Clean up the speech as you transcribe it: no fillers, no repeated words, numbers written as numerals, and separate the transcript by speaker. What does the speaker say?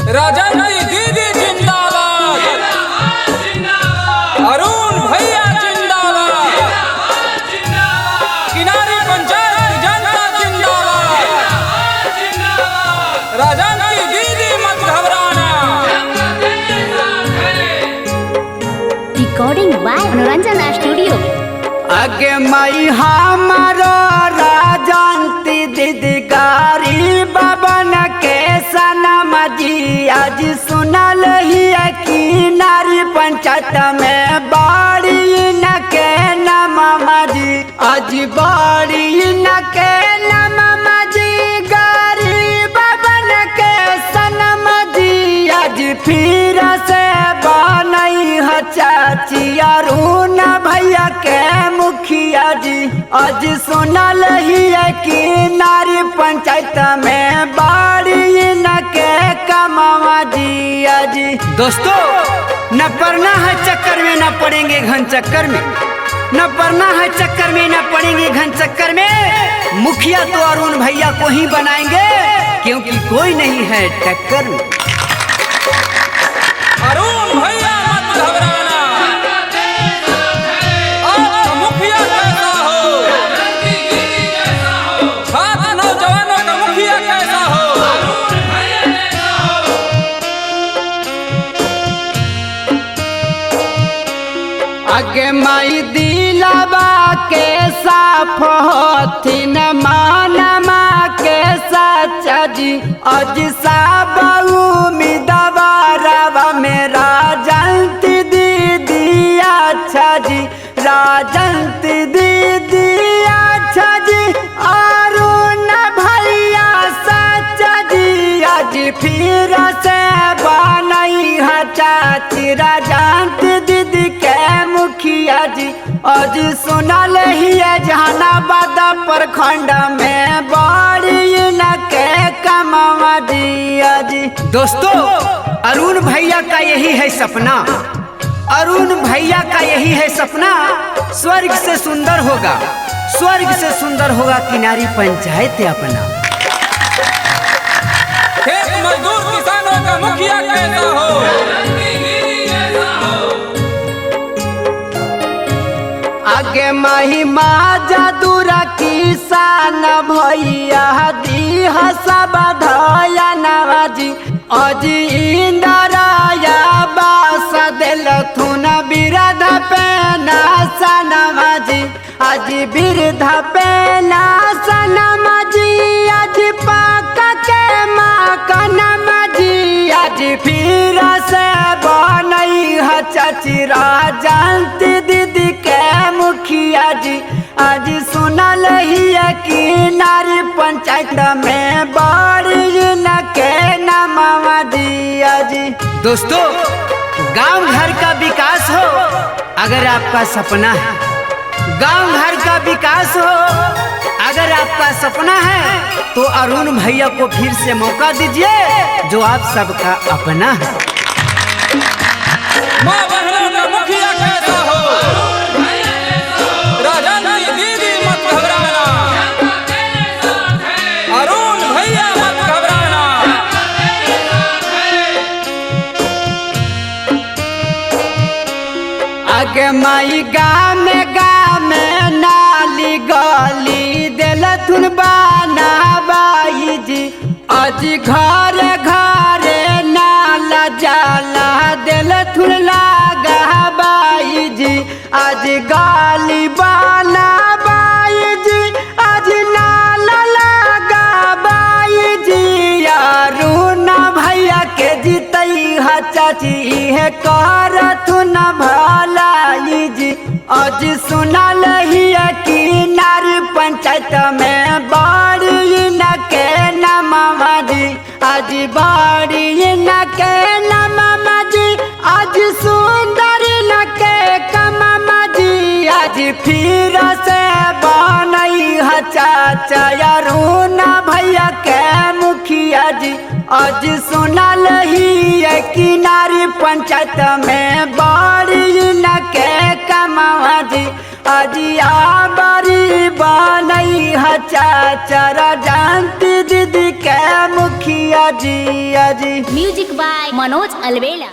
Speaker 1: राजन की दीदी जिंदाबाद, अरुण भैया जिंदाबाद, किनारी पंचायत जनता जिंदाबाद, राजन की दीदी मत घबराना।
Speaker 2: रिकॉर्डिंग बाय मनोरंजन स्टूडियो।
Speaker 3: आगे मई हमारो राजंती दीदी गरीब बन के सनम जी आज सुनल ही कि नारी पंचायत में बाड़ी न के नम जी आज बाड़ी न के नम जी गरीब बन के सनम जी आज फिर से बनई है चाची अरुण भैया के मुखिया जी आज सुनल ही है कि नारी पंचायत में बाड़ी न के कमावा जी आज। दोस्तों न पड़ना है चक्कर में न पड़ेंगे घन चक्कर में, न पड़ना है चक्कर में न पड़ेंगे घन चक्कर में। मुखिया तो अरुण भैया को ही बनाएंगे क्योंकि कोई नहीं है टक्कर में।
Speaker 1: अरुण भैया मत घबराना, आपका मुखिया कैसा हो, छात्र नौजवानों का मुखिया कैसा हो।
Speaker 3: आगे माई दिलावा के साफ होती न मानमा के सच्चा जी आज सब उम्मीदवार मेरा जनती दीदी अच्छा जी, राजंती दीदी अच्छा जी अरुण भैया सच्चा जी आज फिर से बनई है चाची राजंती दीदी के मुखिया जी आज सुनल ही है जहानाबाद प्रखंड में बाड़ी न के कमावा दिया जी। दोस्तों अरुण भैया का यही है सपना, अरुण भैया का यही है सपना, स्वर्ग से सुंदर होगा, स्वर्ग से सुंदर होगा किनारी पंचायत अपना।
Speaker 1: खेत मजदूर किसानों का मुखिया कैसा हो,
Speaker 3: आगे महिमा जादूरा किसान भैया दी सब धया नवाजी आज इंदराया बास दिल थुन बिरध पे नासनवाजी आज बिरध पे नासनवाजी आज पाक के माकनवाजी आज फिर से बनई है चाची राजंती दीदी के मुखिया जी आज सुनल ही है कि नारी पंचायत में बाड़ी न के नमवा दिया जी। दोस्तों गांव घर का विकास हो अगर आपका सपना है, गांव घर का विकास हो अगर आपका सपना है तो अरुण भैया को फिर से मौका दीजिए जो आप सबका अपना है।
Speaker 1: माँ बहनों का मुखिया कैसा हो, राजन की दीदी मत घबराना, अरुण भैया मत घबराना।
Speaker 3: आगे माई गाँव में नाली गली दिल थुन बाना बाई जी आज घर घर नाला जाला दिल थुन लागा बाई जी आज गाली बाना बाई जी आज नाला लागा बाई जी अरुण भैया के जीतई है चाची है कर थुन भलाई जी आज सुनल ही है कि नारी पंचायत में बाड़ी न के नमवा जी आज बाड़ी न के नमवा जी आज सुंदर न के कमवा जी आज फिर से बनई है चाचा अरुण भैया के मुखिया जी आज सुनल ही है कि नारी पंचायत में बाड़ी न के कमावा जी अजिया बड़ी बनई है चाचा जानती दीदी के मुखिया जी।
Speaker 2: Music by Manoj अलवेला।